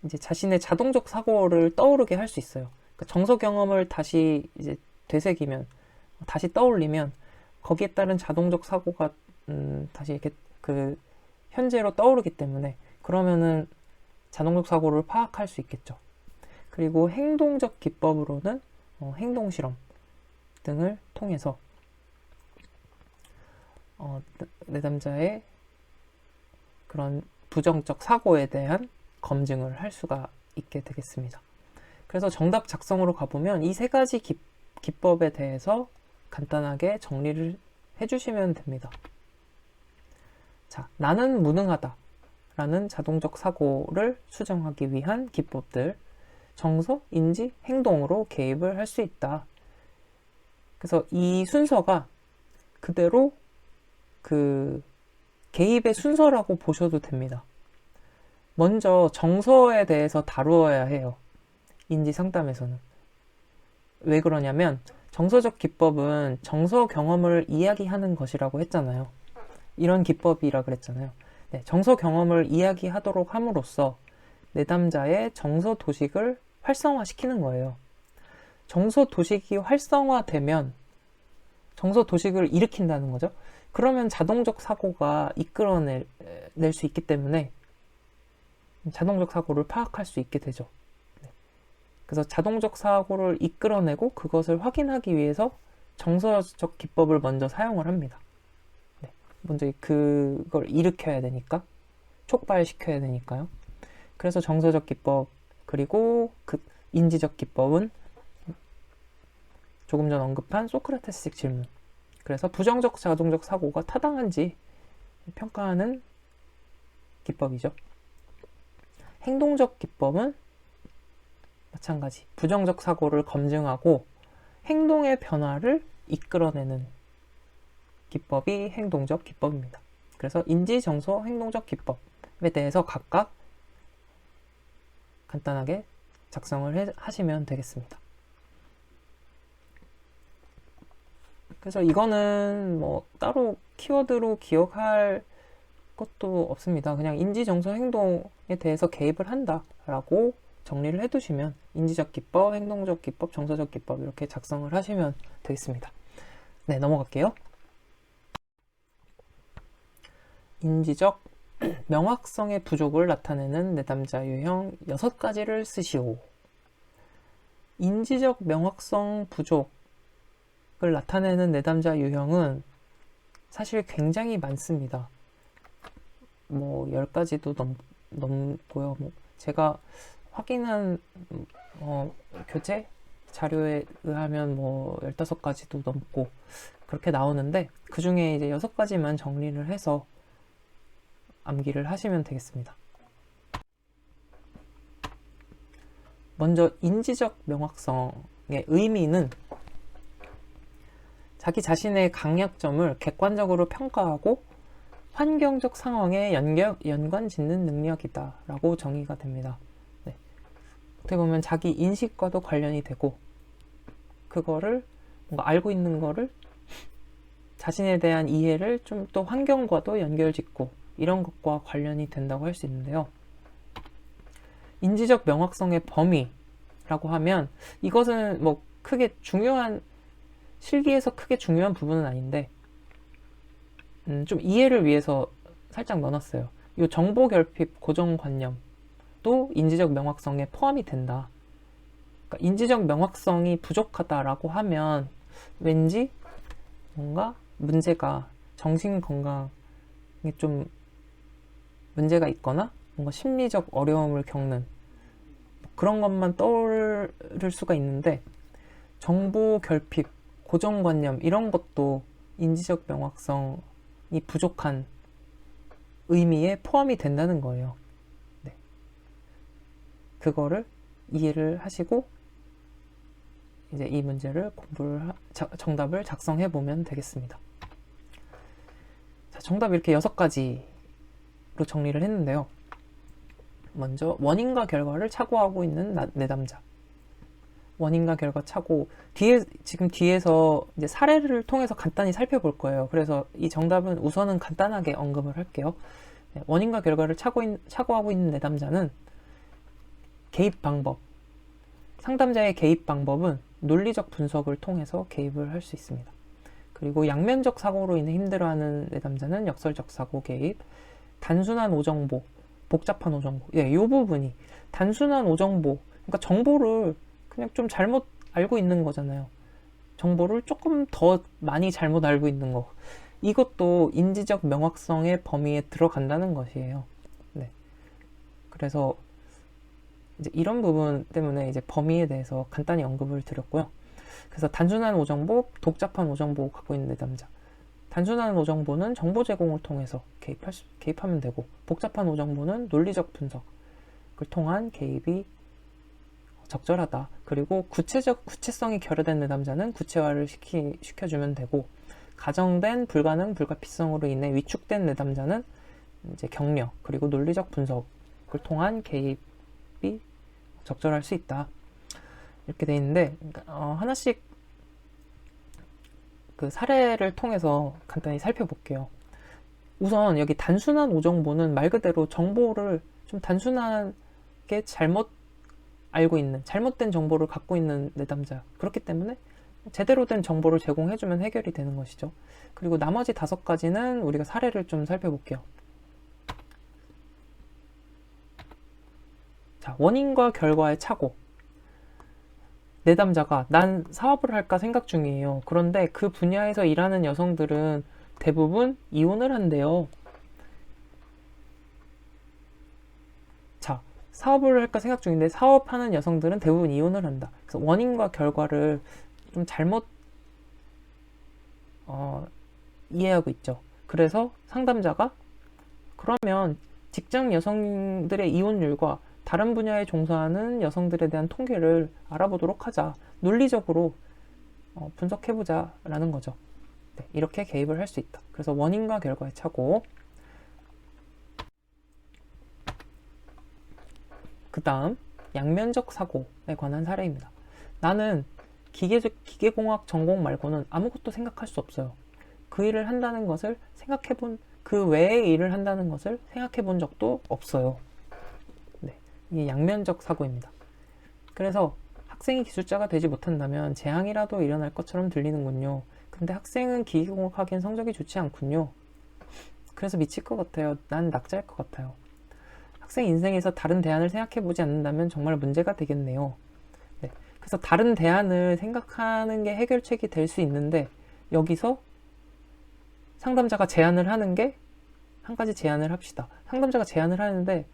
이제 자신의 자동적 사고를 떠오르게 할 수 있어요. 그러니까 정서 경험을 다시 이제 되새기면, 다시 떠올리면 거기에 따른 자동적 사고가 다시 이렇게 그 현재로 떠오르기 때문에 그러면은 자동적 사고를 파악할 수 있겠죠. 그리고 행동적 기법으로는 행동 실험 등을 통해서 내담자의 그런 부정적 사고에 대한 검증을 할 수가 있게 되겠습니다. 그래서 정답 작성으로 가보면 이 세 가지 기법에 대해서 간단하게 정리를 해주시면 됩니다. 자, 나는 무능하다 라는 자동적 사고를 수정하기 위한 기법들, 정서, 인지, 행동으로 개입을 할 수 있다. 그래서 이 순서가 그대로 그 개입의 순서라고 보셔도 됩니다. 먼저 정서에 대해서 다루어야 해요. 인지 상담에서는. 왜 그러냐면 정서적 기법은 정서 경험을 이야기하는 것이라고 했잖아요. 이런 기법이라 그랬잖아요. 네, 정서 경험을 이야기하도록 함으로써 내담자의 정서 도식을 활성화시키는 거예요. 정서 도식이 활성화되면 정서 도식을 일으킨다는 거죠. 그러면 자동적 사고가 이끌어낼 수 있기 때문에 자동적 사고를 파악할 수 있게 되죠. 그래서 자동적 사고를 이끌어내고 그것을 확인하기 위해서 정서적 기법을 먼저 사용을 합니다. 네, 먼저 그걸 일으켜야 되니까, 촉발시켜야 되니까요. 그래서 정서적 기법, 그리고 그 인지적 기법은 조금 전 언급한 소크라테스식 질문. 그래서 부정적 자동적 사고가 타당한지 평가하는 기법이죠. 행동적 기법은 마찬가지 부정적 사고를 검증하고 행동의 변화를 이끌어내는 기법이 행동적 기법입니다. 그래서 인지, 정서, 행동적 기법에 대해서 각각 간단하게 작성을 하시면 되겠습니다. 그래서 이거는 뭐 따로 키워드로 기억할 것도 없습니다. 그냥 인지, 정서, 행동에 대해서 개입을 한다라고 정리를 해두시면 인지적 기법, 행동적 기법, 정서적 기법 이렇게 작성을 하시면 되겠습니다. 네, 넘어갈게요. 인지적 명확성의 부족을 나타내는 내담자 유형 6가지를 쓰시오. 인지적 명확성 부족을 나타내는 내담자 유형은 사실 굉장히 많습니다. 뭐 10가지도 넘고요. 뭐 제가 확인한 교재 자료에 의하면 뭐 15가지도 넘고 그렇게 나오는데, 그 중에 이제 6가지만 정리를 해서 암기를 하시면 되겠습니다. 먼저 인지적 명확성의 의미는 자기 자신의 강약점을 객관적으로 평가하고 환경적 상황에 연관 짓는 능력이다 라고 정의가 됩니다. 네. 어떻게 보면 자기 인식과도 관련이 되고, 그거를 뭔가 알고 있는 거를 자신에 대한 이해를 좀 또 환경과도 연결짓고 이런 것과 관련이 된다고 할 수 있는데요. 인지적 명확성의 범위라고 하면 이것은 뭐 크게 중요한, 실기에서 크게 중요한 부분은 아닌데 좀 이해를 위해서 살짝 넣어놨어요. 이 정보 결핍 고정관념도 인지적 명확성에 포함이 된다. 그러니까 인지적 명확성이 부족하다라고 하면 왠지 뭔가 문제가, 정신 건강에 좀 문제가 있거나 뭔가 심리적 어려움을 겪는 그런 것만 떠오를 수가 있는데, 정보 결핍, 고정관념 이런 것도 인지적 명확성이 부족한 의미에 포함이 된다는 거예요. 네. 그거를 이해를 하시고 이제 이 문제를 정답을 작성해 보면 되겠습니다. 자, 정답 이렇게 6가지로 정리를 했는데요. 먼저 원인과 결과를 착오하고 있는 내담자. 원인과 결과 착오. 지금 뒤에서 이제 사례를 통해서 간단히 살펴볼 거예요. 그래서 이 정답은 우선은 간단하게 언급을 할게요. 네, 원인과 결과를 착오하고 있는 내담자는 개입 방법. 상담자의 개입 방법은 논리적 분석을 통해서 개입을 할 수 있습니다. 그리고 양면적 사고로 인해 힘들어하는 내담자는 역설적 사고 개입, 단순한 오정보, 복잡한 오정보. 이 부분이 단순한 오정보, 그러니까 정보를 그냥 좀 잘못 알고 있는 거잖아요. 정보를 조금 더 많이 잘못 알고 있는 거. 이것도 인지적 명확성의 범위에 들어간다는 것이에요. 네. 그래서 이제 이런 부분 때문에 이제 범위에 대해서 간단히 언급을 드렸고요. 그래서 단순한 오정보, 복잡한 오정보 갖고 있는 내담자. 단순한 오정보는 정보 제공을 통해서 개입하면 되고, 복잡한 오정보는 논리적 분석을 통한 개입이 적절하다. 그리고 구체성이 결여된 내담자는 구체화를 시켜주면 되고, 가정된 불가능, 불가피성으로 인해 위축된 내담자는 이제 격려, 그리고 논리적 분석을 통한 개입이 적절할 수 있다. 이렇게 돼 있는데, 하나씩 그 사례를 통해서 간단히 살펴볼게요. 우선 여기 단순한 오정보는 말 그대로 정보를 좀 단순하게 잘못 알고 있는, 잘못된 정보를 갖고 있는 내담자. 그렇기 때문에 제대로 된 정보를 제공해주면 해결이 되는 것이죠. 그리고 나머지 5가지는 우리가 사례를 좀 살펴볼게요. 자, 원인과 결과의 착오. 내담자가 난 사업을 할까 생각 중이에요. 그런데 그 분야에서 일하는 여성들은 대부분 이혼을 한대요. 자, 사업을 할까 생각 중인데 사업하는 여성들은 대부분 이혼을 한다. 그래서 원인과 결과를 좀 잘못 이해하고 있죠. 그래서 상담자가 그러면 직장 여성들의 이혼율과 다른 분야에 종사하는 여성들에 대한 통계를 알아보도록 하자. 논리적으로 분석해보자 라는 거죠. 네, 이렇게 개입을 할 수 있다. 그래서 원인과 결과의 착오. 그 다음 양면적 사고에 관한 사례입니다. 나는 기계공학 전공 말고는 아무것도 생각할 수 없어요. 그 일을 한다는 것을 그 외의 일을 한다는 것을 생각해 본 적도 없어요. 네, 이게 양면적 사고입니다. 그래서 학생이 기술자가 되지 못한다면 재앙이라도 일어날 것처럼 들리는군요. 근데 학생은 기계공학 하기엔 성적이 좋지 않군요. 그래서 미칠 것 같아요. 난 낙자일 것 같아요. 학생 인생에서 다른 대안을 생각해보지 않는다면 정말 문제가 되겠네요. 네. 그래서 다른 대안을 생각하는 게 해결책이 될 수 있는데 여기서 상담자가 제안을 하는 게 한 가지 제안을 합시다. 상담자가 제안을 하는데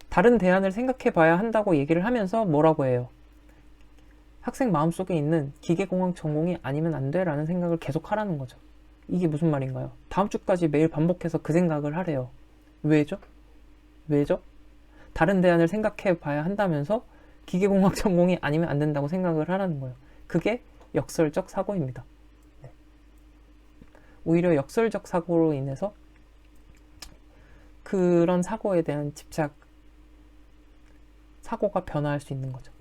다른 대안을 생각해 봐야 한다고 얘기를 하면서 뭐라고 해요? 학생 마음속에 있는 기계공학 전공이 아니면 안 돼 라는 생각을 계속 하라는 거죠. 이게 무슨 말인가요? 다음 주까지 매일 반복해서 그 생각을 하래요. 왜죠? 왜죠? 다른 대안을 생각해 봐야 한다면서 기계공학 전공이 아니면 안 된다고 생각을 하라는 거예요. 그게 역설적 사고입니다. 네. 오히려 역설적 사고로 인해서 그런 사고에 대한 집착, 사고가 변화할 수 있는 거죠.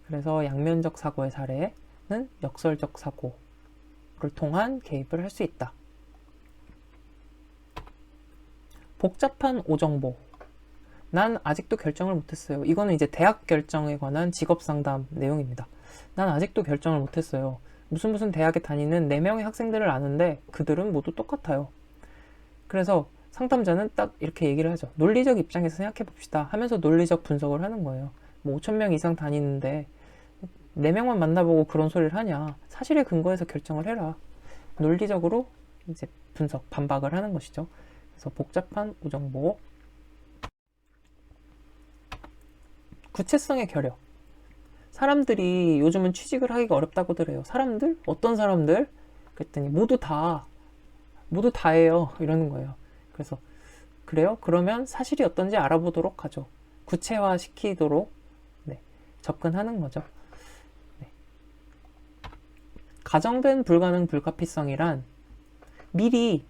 그래서 양면적 사고의 사례는 역설적 사고를 통한 개입을 할 수 있다. 복잡한 오정보. 난 아직도 결정을 못했어요. 이거는 이제 대학 결정에 관한 직업상담 내용입니다. 난 아직도 결정을 못했어요. 무슨 대학에 다니는 4명의 학생들을 아는데 그들은 모두 똑같아요. 그래서 상담자는 딱 이렇게 얘기를 하죠. 논리적 입장에서 생각해 봅시다 하면서 논리적 분석을 하는 거예요. 뭐 5,000명 이상 다니는데 4명만 만나보고 그런 소리를 하냐. 사실에 근거해서 결정을 해라. 논리적으로 이제 분석, 반박을 하는 것이죠. 그래서 복잡한 오정보. 구체성의 결여. 사람들이 요즘은 취직을 하기가 어렵다고들 해요. 사람들? 어떤 사람들? 그랬더니 모두 다예요. 이러는 거예요. 그래서 그래요? 그러면 사실이 어떤지 알아보도록 하죠. 구체화 시키도록 접근하는 거죠. 네. 가정된 불가능 불가피성이란 미리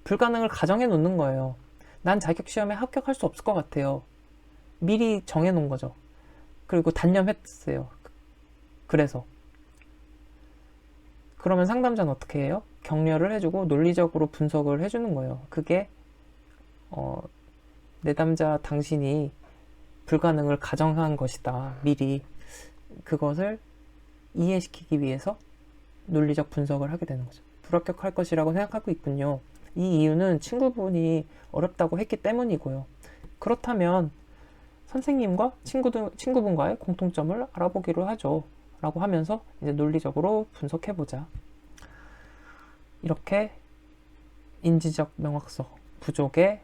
불가능을 가정해 놓는 거예요. 난 자격시험에 합격할 수 없을 것 같아요. 미리 정해 놓은 거죠. 그리고 단념했어요. 그래서 그러면 상담자는 어떻게 해요? 격려를 해주고 논리적으로 분석을 해주는 거예요. 그게 내담자 당신이 불가능을 가정한 것이다. 미리 그것을 이해시키기 위해서 논리적 분석을 하게 되는 거죠. 불합격할 것이라고 생각하고 있군요. 이 이유는 친구분이 어렵다고 했기 때문이고요. 그렇다면 선생님과 친구분과의 공통점을 알아보기로 하죠. 라고 하면서 이제 논리적으로 분석해보자. 이렇게 인지적 명확성 부족의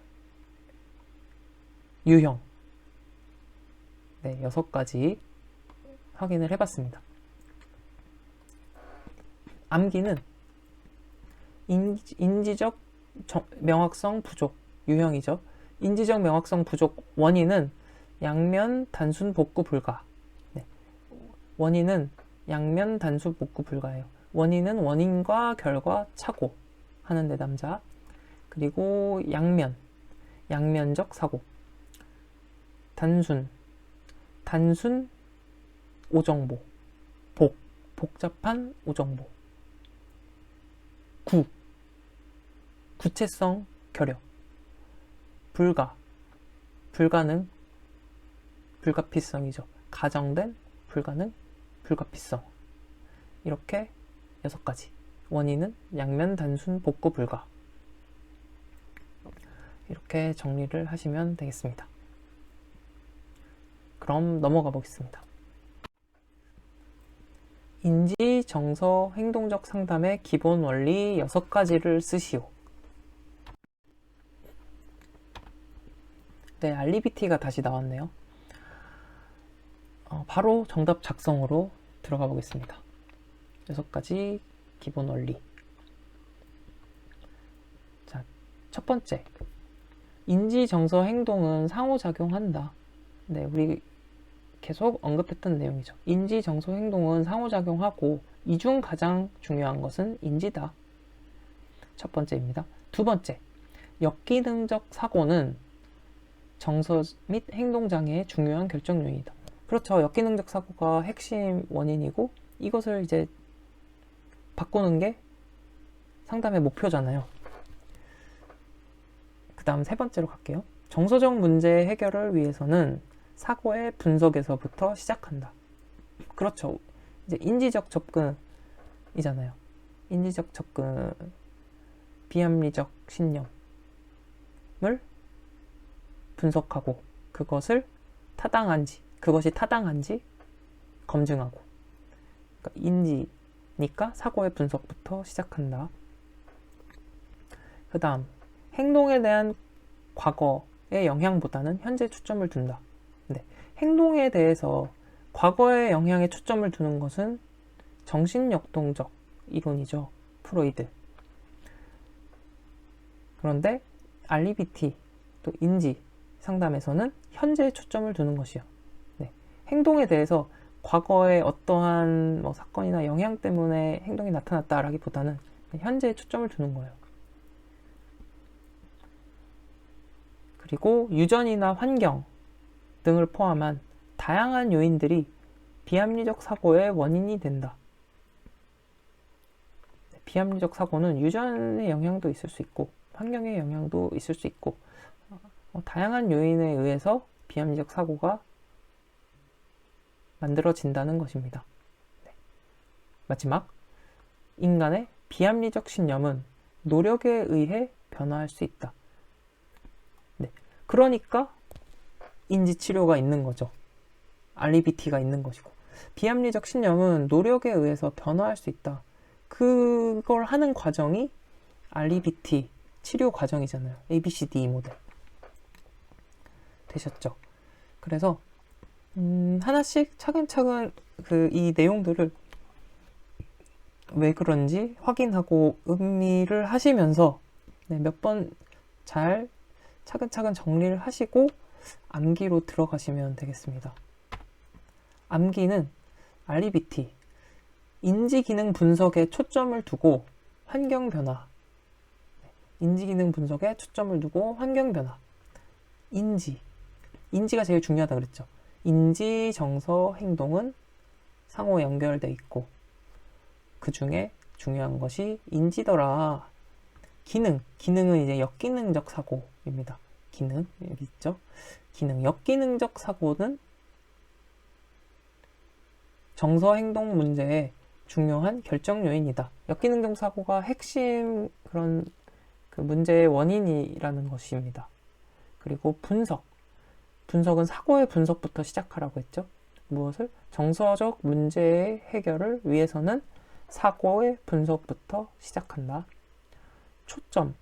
유형 6가지 확인을 해봤습니다. 암기는 인지적 명확성 부족 유형이죠. 인지적 명확성 부족 원인은 양면 단순 복구 불가. 원인은 양면 단순 복구 불가예요. 원인은 원인과 결과 차고 하는 내담자. 그리고 양면적 사고. 단순 오정보. 복잡한 오정보. 구체성 결여. 불가능 불가피성이죠. 가정된 불가능 불가피성. 이렇게 6가지. 원인은 양면 단순 복구 불가. 이렇게 정리를 하시면 되겠습니다. 그럼 넘어가 보겠습니다. 인지, 정서, 행동적 상담의 기본 원리 6가지를 쓰시오. 네, 알리비티가 다시 나왔네요. 바로 정답 작성으로 들어가 보겠습니다. 6가지 기본 원리. 자, 첫 번째. 인지, 정서, 행동은 상호작용한다. 네, 우리 계속 언급했던 내용이죠. 인지, 정서, 행동은 상호작용하고 이 중 가장 중요한 것은 인지다. 첫 번째입니다. 두 번째. 역기능적 사고는 정서 및 행동장애의 중요한 결정 요인이다. 그렇죠. 역기능적 사고가 핵심 원인이고 이것을 이제 바꾸는 게 상담의 목표잖아요. 그 다음 3번째로 갈게요. 정서적 문제 해결을 위해서는 사고의 분석에서부터 시작한다. 그렇죠. 이제 인지적 접근이잖아요. 인지적 접근을 비합리적 신념을 분석하고 그것이 타당한지 검증하고. 그러니까 인지니까 사고의 분석부터 시작한다. 그 다음, 행동에 대한 과거의 영향보다는 현재에 초점을 둔다. 네, 행동에 대해서 과거의 영향에 초점을 두는 것은 정신역동적 이론이죠. 프로이드. 그런데 REBT, 또 인지 상담에서는 현재에 초점을 두는 것이요. 네, 행동에 대해서 과거의 어떠한 사건이나 영향 때문에 행동이 나타났다라기보다는 현재에 초점을 두는 거예요. 그리고 유전이나 환경 등을 포함한 다양한 요인들이 비합리적 사고의 원인이 된다. 비합리적 사고는 유전의 영향도 있을 수 있고 환경의 영향도 있을 수 있고 다양한 요인에 의해서 비합리적 사고가 만들어진다는 것입니다. 네. 마지막, 인간의 비합리적 신념은 노력에 의해 변화할 수 있다. 네. 그러니까 인지치료가 있는 거죠. REBT가 있는 것이고, 비합리적 신념은 노력에 의해서 변화할 수 있다. 그걸 하는 과정이 REBT 치료 과정이잖아요. ABCD 모델. 되셨죠? 그래서 하나씩 차근차근 이 내용들을 왜 그런지 확인하고 음미를 하시면서 몇 번 잘 차근차근 정리를 하시고 암기로 들어가시면 되겠습니다. 암기는 REBT, 인지기능 분석에 초점을 두고 환경 변화. 인지기능 분석에 초점을 두고 환경 변화. 인지가 제일 중요하다 그랬죠. 인지, 정서, 행동은 상호 연결돼 있고 그 중에 중요한 것이 인지더라. 기능은 이제 역기능적 사고입니다. 기능 여기 있죠. 역기능적 사고는 정서 행동 문제의 중요한 결정 요인이다. 역기능적 사고가 핵심 그런 문제의 원인이라는 것입니다. 그리고 분석은 사고의 분석부터 시작하라고 했죠. 무엇을? 정서적 문제의 해결을 위해서는 사고의 분석부터 시작한다.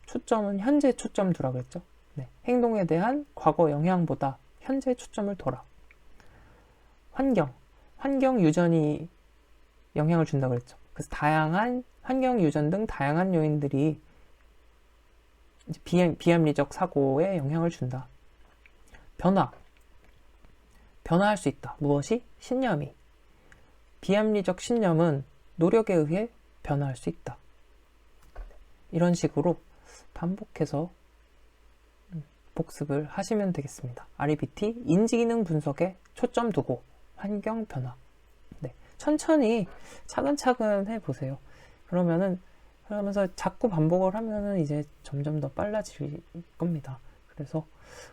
초점은 현재에 초점 두라고 했죠. 네. 행동에 대한 과거 영향보다 현재에 초점을 둬라. 환경 유전이 영향을 준다고 했죠. 그래서 다양한 환경 유전 등 다양한 요인들이 비합리적 사고에 영향을 준다. 변화할 수 있다. 무엇이? 신념이. 비합리적 신념은 노력에 의해 변화할 수 있다. 이런 식으로 반복해서 복습을 하시면 되겠습니다. REBT, 인지기능 분석에 초점 두고 환경 변화. 네, 천천히 차근차근 해보세요. 그러면서 자꾸 반복을 하면은 이제 점점 더 빨라질 겁니다. 그래서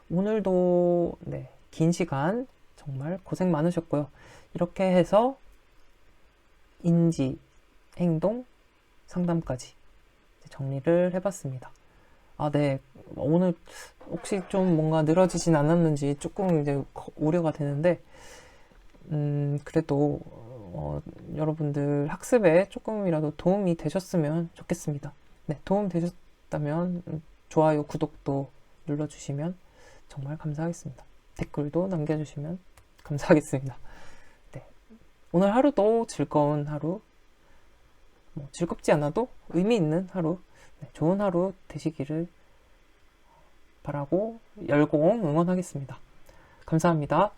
오늘도 긴 시간 정말 고생 많으셨고요. 이렇게 해서 인지, 행동, 상담까지 정리를 해봤습니다. 네. 오늘 혹시 좀 뭔가 늘어지진 않았는지 조금 이제 우려가 되는데, 그래도 여러분들 학습에 조금이라도 도움이 되셨으면 좋겠습니다. 네, 도움 되셨다면 좋아요, 구독도 눌러주시면 정말 감사하겠습니다. 댓글도 남겨주시면 감사하겠습니다. 네, 오늘 하루도 즐거운 하루, 즐겁지 않아도 의미 있는 하루, 좋은 하루 되시기를 바라고 열공 응원하겠습니다. 감사합니다.